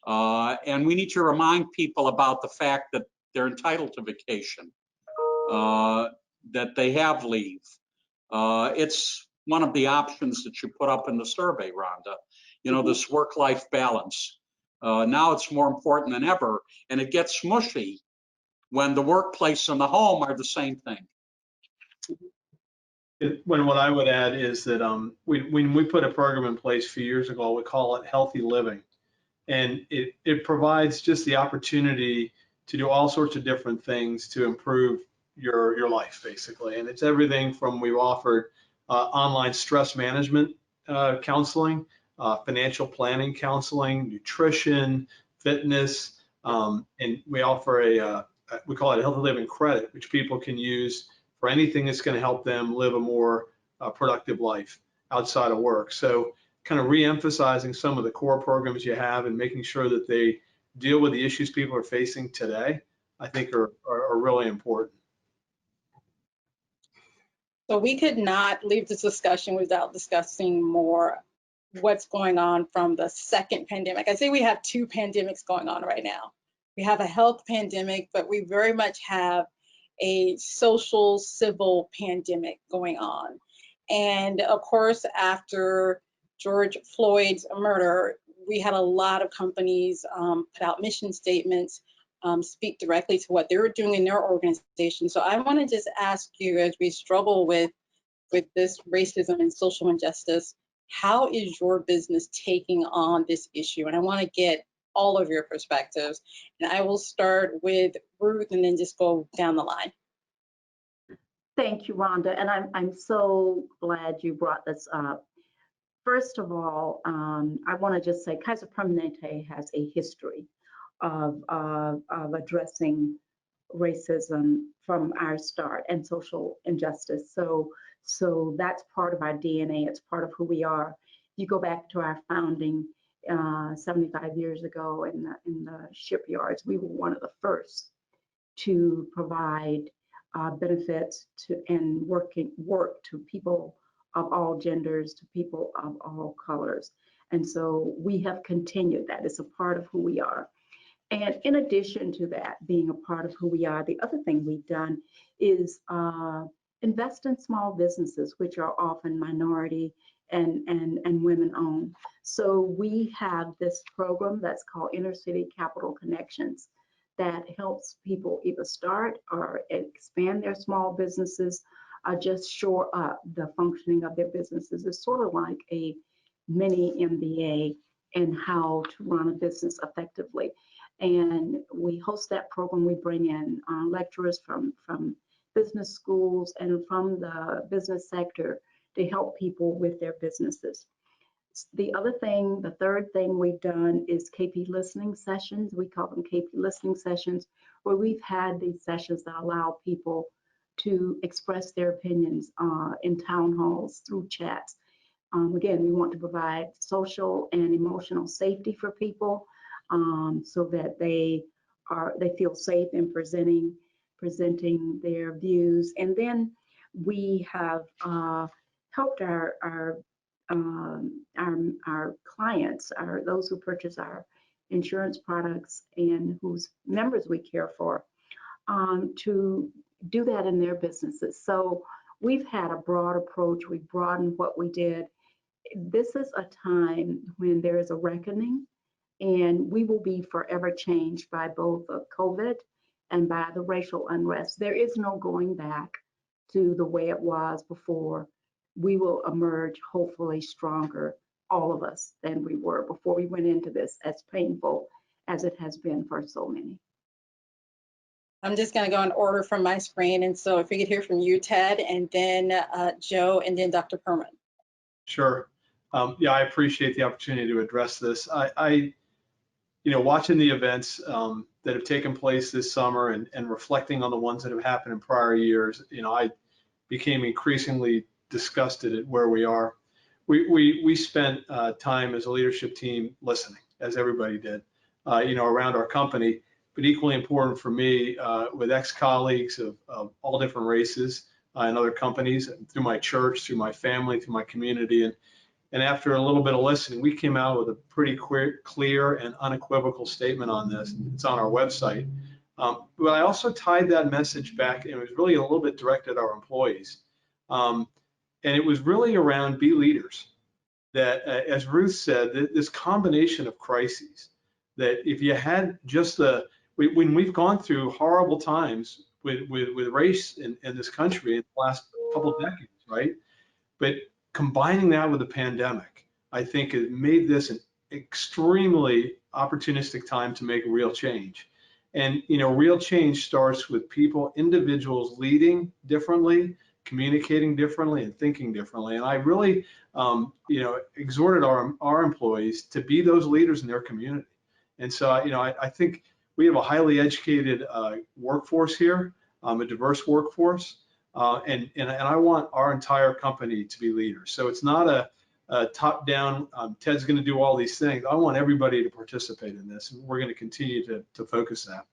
And we need to remind people about the fact that they're entitled to vacation, that they have leave. It's one of the options that you put up in the survey, Rhonda, you know, this work-life balance. Now it's more important than ever, and it gets mushy when the workplace and the home are the same thing. What I would add is that when we put a program in place a few years ago, we call it Healthy Living. And it provides just the opportunity to do all sorts of different things to improve your life, basically. And it's everything from, we've offered online stress management counseling, financial planning counseling, nutrition, fitness, and we offer we call it a Healthy Living credit, which people can use for anything that's going to help them live a more productive life outside of work. So kind of re-emphasizing some of the core programs you have and making sure that they deal with the issues people are facing today, I think are really important. So we could not leave this discussion without discussing more what's going on from the second pandemic. I say we have two pandemics going on right now. We have a health pandemic, but we very much have a social, civil pandemic going on. And of course, after George Floyd's murder, we had a lot of companies put out mission statements, speak directly to what they were doing in their organization. So I want to just ask you, as we struggle with this racism and social injustice, how is your business taking on this issue? And I want to get all of your perspectives. And I will start with Ruth and then just go down the line. Thank you, Rhonda. And I'm so glad you brought this up. First of all, I want to just say Kaiser Permanente has a history of addressing racism from our start and social injustice. So that's part of our DNA. It's part of who we are. You go back to our founding 75 years ago in the shipyards. We were one of the first to provide benefits and work to people of all genders, to people of all colors. And so we have continued that. It's a part of who we are. And in addition to that being a part of who we are, the other thing we've done is invest in small businesses, which are often minority and women owned. So we have this program that's called Inner City Capital Connections that helps people either start or expand their small businesses, just shore up the functioning of their businesses. It's sort of like a mini MBA in how to run a business effectively. And we host that program. We bring in lecturers from business schools and from the business sector to help people with their businesses. The third thing we've done is KP listening sessions. We call them KP listening sessions, where we've had these sessions that allow people to express their opinions in town halls through chats. Again, we want to provide social and emotional safety for people so that they feel safe in presenting their views. And then we have helped our clients, those who purchase our insurance products and whose members we care for, to do that in their businesses. So we've had a broad approach. We broadened what we did. This is a time when there is a reckoning, and we will be forever changed by both COVID and by the racial unrest. There is no going back to the way it was before. We will emerge hopefully stronger, all of us, than we were before we went into this, as painful as it has been for so many. I'm just going to go in order from my screen. And so if we could hear from you, Ted, and then Joe, and then Dr. Perman. Sure. Yeah, I appreciate the opportunity to address this. Watching the events that have taken place this summer and reflecting on the ones that have happened in prior years, I became increasingly disgusted at where we are. We spent time as a leadership team listening, as everybody did, around our company. But equally important for me, with ex-colleagues of all different races in other companies, through my church, through my family, through my community, and after a little bit of listening, we came out with a pretty clear and unequivocal statement on this. It's on our website. But I also tied that message back, and it was really a little bit directed at our employees. And it was really around be leaders. That, as Ruth said, this combination of crises, that if you had just when we've gone through horrible times with race in this country in the last couple of decades, right? But combining that with the pandemic, I think it made this an extremely opportunistic time to make real change. And, real change starts with people, individuals leading differently, communicating differently, and thinking differently. And I really, exhorted our employees to be those leaders in their community. And so, I think we have a highly educated workforce here, a diverse workforce. And I want our entire company to be leaders. So it's not a top-down, Ted's going to do all these things. I want everybody to participate in this, and we're going to continue to focus that.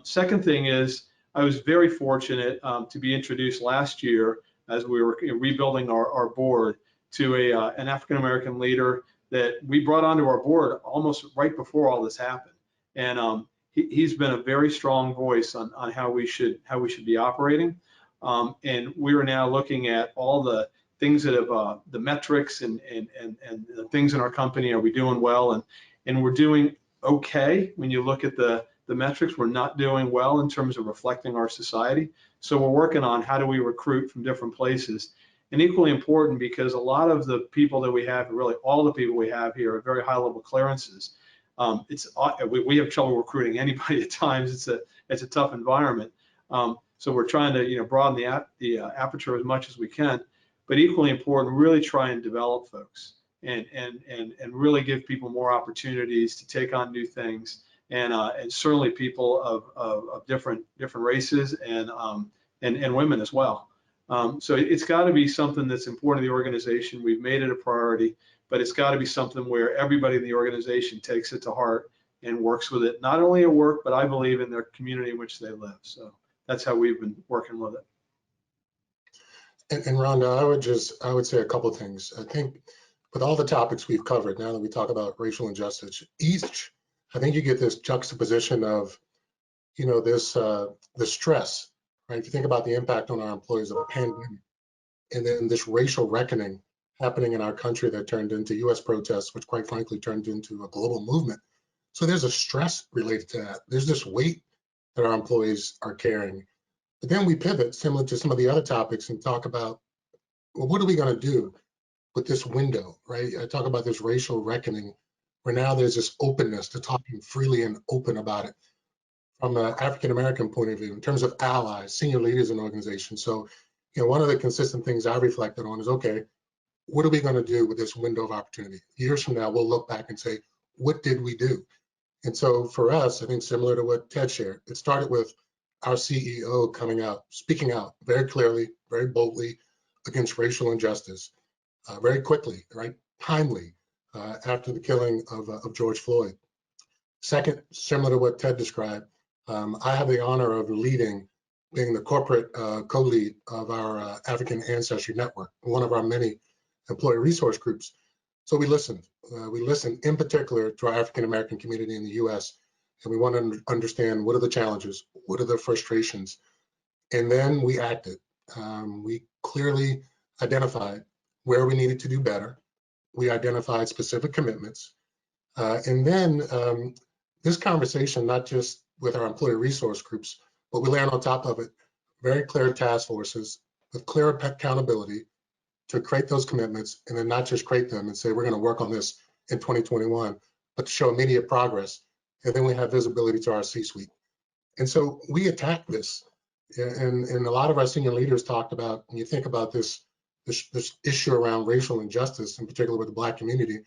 Second thing is, I was very fortunate to be introduced last year as we were rebuilding our board to an African-American leader that we brought onto our board almost right before all this happened. And he's been a very strong voice on how we should be operating. And we are now looking at all the things that have the metrics and the things in our company. Are we doing well? And we're doing okay. When you look at the metrics, we're not doing well in terms of reflecting our society. So we're working on how do we recruit from different places. And equally important, because a lot of the people that we have, really all the people we have here, are very high level clearances. We have trouble recruiting anybody at times. It's a tough environment. So we're trying to broaden the aperture as much as we can, but equally important, really try and develop folks and really give people more opportunities to take on new things, and certainly people of different races and women as well. So it's got to be something that's important to the organization. We've made it a priority, but it's got to be something where everybody in the organization takes it to heart and works with it, not only at work, but I believe in their community in which they live. So that's how we've been working with it. And Rhonda, I would say a couple of things. I think with all the topics we've covered, now that we talk about racial injustice, I think you get this juxtaposition of, the stress, right? If you think about the impact on our employees of a pandemic, and then this racial reckoning happening in our country that turned into US protests, which quite frankly turned into a global movement. So there's a stress related to that. There's this weight that our employees are carrying. But then we pivot, similar to some of the other topics, and talk about, well, what are we going to do with this window, right? I talk about this racial reckoning, where now there's this openness to talking freely and open about it from an African-American point of view, in terms of allies, senior leaders in organizations. So, one of the consistent things I reflected on is, okay, what are we going to do with this window of opportunity? Years from now, we'll look back and say, what did we do? And so for us, I think similar to what Ted shared, it started with our CEO coming out, speaking out very clearly, very boldly against racial injustice, very quickly, right, timely, after the killing of George Floyd. Second, similar to what Ted described, I have the honor of leading being the corporate co-lead of our African Ancestry Network, one of our many employee resource groups. So we listened. We listened in particular to our African American community in the US, and we want to understand what are the challenges, what are the frustrations, and then we acted. We clearly identified where we needed to do better. We identified specific commitments. And then this conversation, not just with our employee resource groups, but we layered on top of it very clear task forces with clear accountability to create those commitments, and then not just create them and say, we're going to work on this in 2021, but to show immediate progress. And then we have visibility to our C-suite. And so we attacked this. And a lot of our senior leaders talked about, when you think about this issue around racial injustice, in particular with the Black community,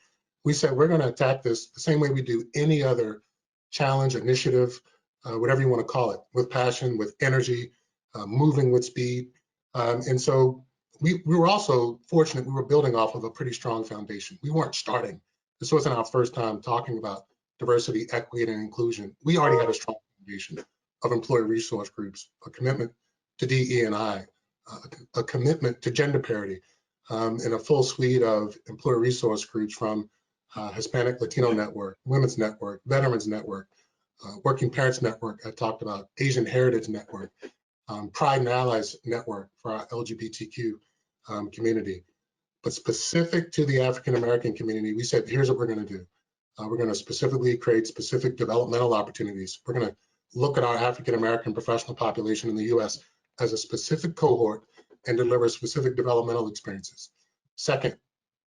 we said we're going to attack this the same way we do any other challenge, initiative, whatever you want to call it, with passion, with energy, moving with speed. And so we were also fortunate we were building off of a pretty strong foundation. We weren't starting. This wasn't our first time talking about diversity, equity, and inclusion. We already had a strong foundation of employee resource groups, a commitment to DE&I, a commitment to gender parity, and a full suite of employee resource groups from Hispanic Latino Network, Women's Network, Veterans Network, Working Parents Network, I talked about, Asian Heritage Network, Pride and Allies Network for our LGBTQ community. But specific to the African American community, we said, here's what we're going to do. We're going to specifically create specific developmental opportunities. We're going to look at our African American professional population in the US as a specific cohort and deliver specific developmental experiences. Second,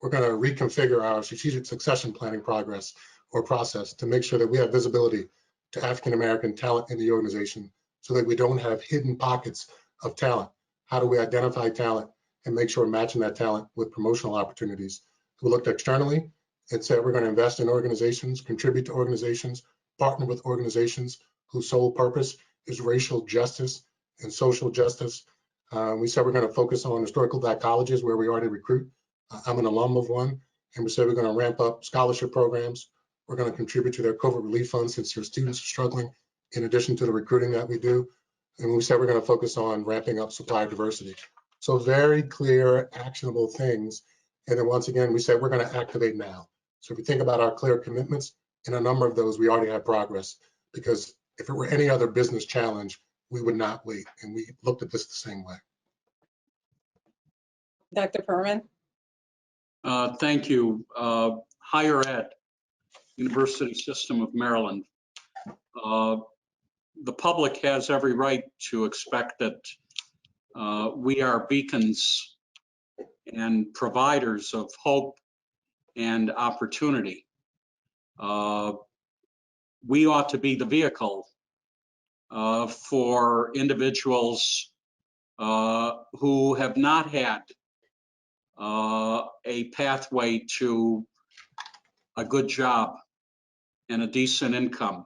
we're going to reconfigure our strategic succession planning process to make sure that we have visibility to African American talent in the organization so that we don't have hidden pockets of talent. How do we identify talent and make sure we're matching that talent with promotional opportunities? We looked externally and said we're going to invest in organizations, contribute to organizations, partner with organizations whose sole purpose is racial justice and social justice. We said we're going to focus on historical Black colleges where we already recruit. I'm an alum of one, and we said we're going to ramp up scholarship programs. We're going to contribute to their COVID relief funds since your students are struggling, in addition to the recruiting that we do. And we said we're going to focus on ramping up supplier diversity. So very clear, actionable things. And then once again, we said we're going to activate now. So if you think about our clear commitments, in a number of those, we already have progress, because if it were any other business challenge, we would not wait. And we looked at this the same way. Dr. Perman? Thank you. Higher ed, University System of Maryland. The public has every right to expect that we are beacons and providers of hope and opportunity. We ought to be the vehicle for individuals who have not had a pathway to a good job and a decent income.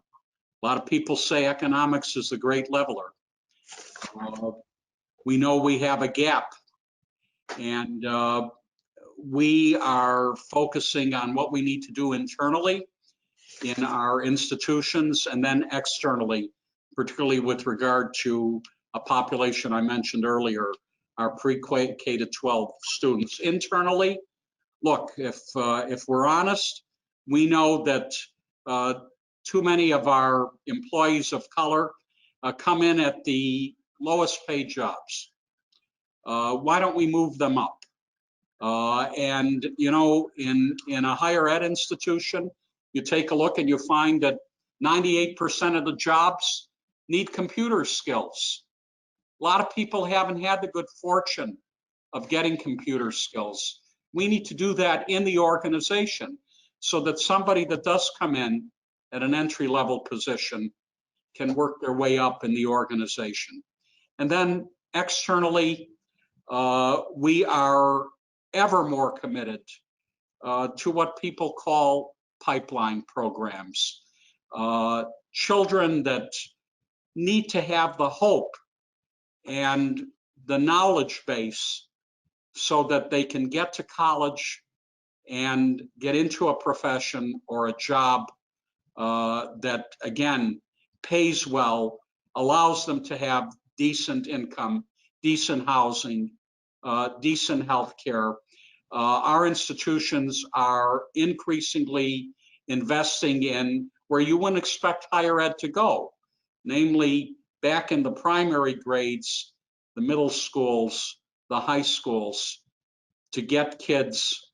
A lot of people say economics is the great leveler. We know we have a gap, and we are focusing on what we need to do internally in our institutions and then externally, particularly with regard to a population I mentioned earlier, our pre-K to 12 students. Internally, look, if we're honest, we know that too many of our employees of color come in at the lowest paid jobs. Why don't we move them up? And you know, in a higher ed institution, you take a look and you find that 98% of the jobs need computer skills. A lot of people haven't had the good fortune of getting computer skills. We need to do that in the organization so that somebody that does come in at an entry-level position can work their way up in the organization. And then externally, we are ever more committed to what people call pipeline programs. Children that need to have the hope and the knowledge base so that they can get to college and get into a profession or a job that, again, pays well, allows them to have decent income, decent housing, decent health care. Our institutions are increasingly investing in where you wouldn't expect higher ed to go, namely back in the primary grades, the middle schools, the high schools, to get kids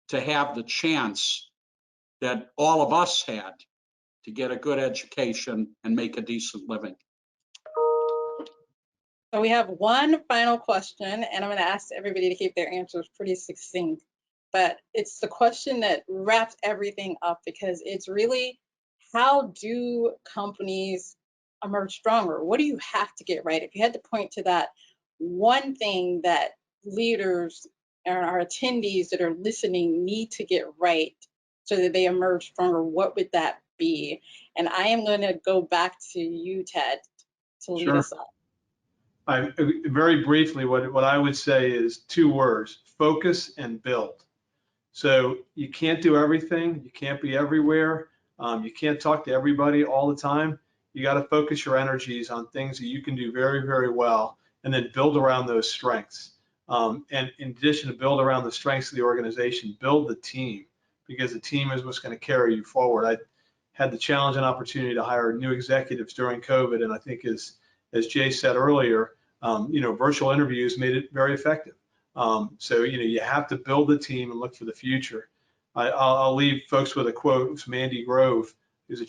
to have the chance that all of us had to get a good education and make a decent living. So we have one final question, and I'm going to ask everybody to keep their answers pretty succinct. But it's the question that wraps everything up, because it's really, how do companies emerge stronger? What do you have to get right? If you had to point to that one thing that leaders and our attendees that are listening need to get right so that they emerge stronger, what would that be? And I am going to go back to you, Ted, to lead us up. Very briefly, what I would say is 2 words: focus and build. So you can't do everything. You can't be everywhere. You can't talk to everybody all the time. You got to focus your energies on things that you can do very, very well, and then build around those strengths. And in addition to build around the strengths of the organization, build the team, because the team is what's going to carry you forward. I had the challenge and opportunity to hire new executives during COVID, and I think as Jay said earlier, virtual interviews made it very effective. So you have to build the team and look for the future. I'll leave folks with a quote from Andy Grove, who was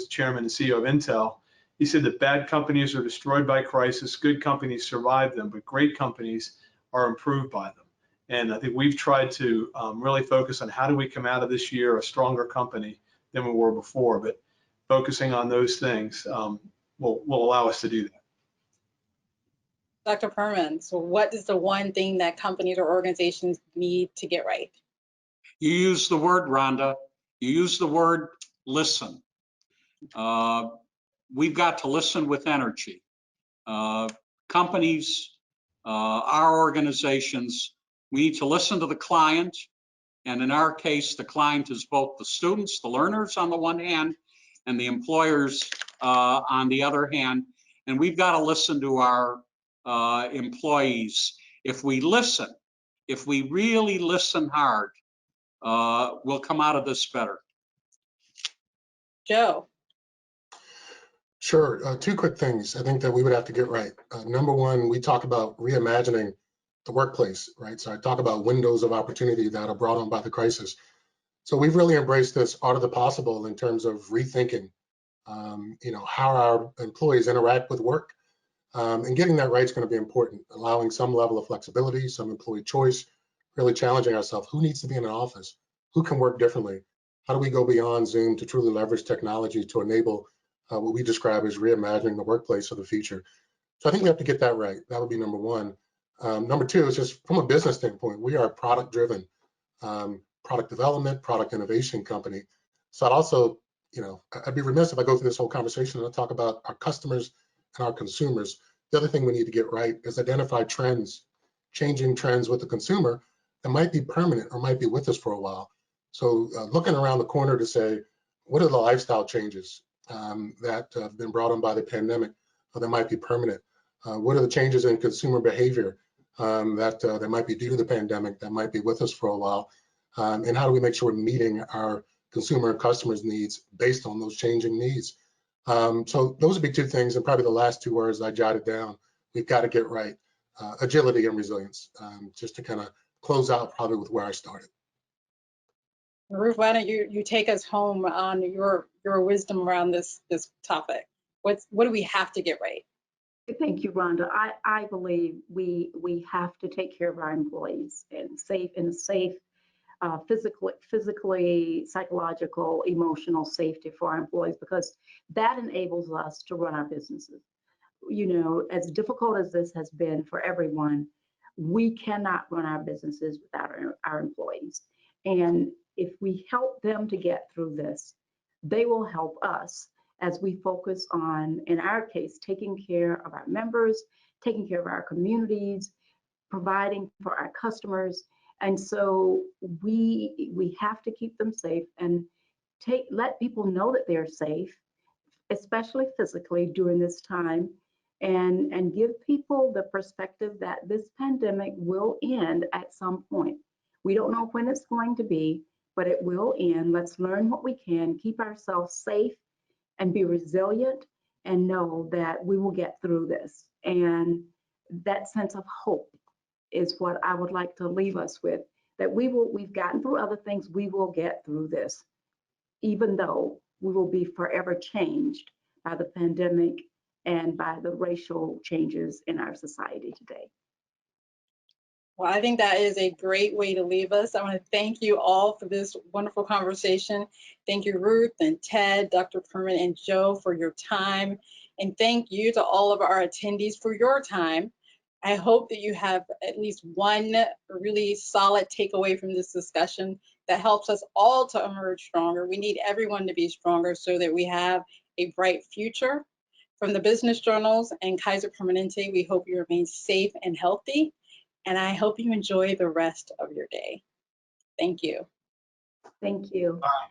chairman and CEO of Intel. He said that bad companies are destroyed by crisis, good companies survive them, but great companies are improved by them. And I think we've tried to really focus on how do we come out of this year a stronger company than we were before, but focusing on those things will allow us to do that. Dr. Perman, so what is the one thing that companies or organizations need to get right? You use the word, Rhonda. You use the word listen. We've got to listen with energy. Companies, our organizations, we need to listen to the client. And in our case, the client is both the students, the learners on the one hand, and the employers on the other hand. And we've got to listen to our employees. If we listen, if we really listen hard, we'll come out of this better. Joe. Sure. 2 quick things I think that we would have to get right. Number one, we talk about reimagining the workplace, right? So I talk about windows of opportunity that are brought on by the crisis. So we've really embraced this art of the possible in terms of rethinking, how our employees interact with work. And getting that right is going to be important, allowing some level of flexibility, some employee choice, really challenging ourselves. Who needs to be in an office? Who can work differently? How do we go beyond Zoom to truly leverage technology to enable what we describe as reimagining the workplace of the future? So I think we have to get that right. That would be number one. Number 2 is just from a business standpoint, we are a product-driven, product development, product innovation company. So I'd also, I'd be remiss if I go through this whole conversation and I talk about our customers and our consumers. The other thing we need to get right is identify trends, changing trends with the consumer that might be permanent or might be with us for a while. So looking around the corner to say, what are the lifestyle changes that have been brought on by the pandemic that might be permanent? What are the changes in consumer behavior that might be due to the pandemic that might be with us for a while? And how do we make sure we're meeting our consumer and customers' needs based on those changing needs? So those would be 2 things, and probably the last 2 words I jotted down. We've got to get right: agility and resilience. Just to kind of close out, probably with where I started. Ruth, why don't you take us home on your wisdom around this topic? What do we have to get right? Thank you, Rhonda. I believe we have to take care of our employees in a safe, physically, psychological, emotional safety for our employees, because that enables us to run our businesses. As difficult as this has been for everyone, we cannot run our businesses without our employees. And if we help them to get through this, they will help us as we focus on, in our case, taking care of our members, taking care of our communities, providing for our customers. And so we have to keep them safe and let people know that they're safe, especially physically during this time. and give people the perspective that this pandemic will end at some point. We don't know when it's going to be, but it will end. Let's learn what we can, keep ourselves safe and be resilient, and know that we will get through this. And that sense of hope is what I would like to leave us with, that we've gotten through other things, we will get through this, even though we will be forever changed by the pandemic and by the racial changes in our society today. Well, I think that is a great way to leave us. I want to thank you all for this wonderful conversation. Thank you, Ruth and Ted, Dr. Perman and Joe, for your time. And thank you to all of our attendees for your time. I hope that you have at least one really solid takeaway from this discussion that helps us all to emerge stronger. We need everyone to be stronger so that we have a bright future. From the business journals and Kaiser Permanente, we hope you remain safe and healthy. And I hope you enjoy the rest of your day. Thank you. Thank you. Bye.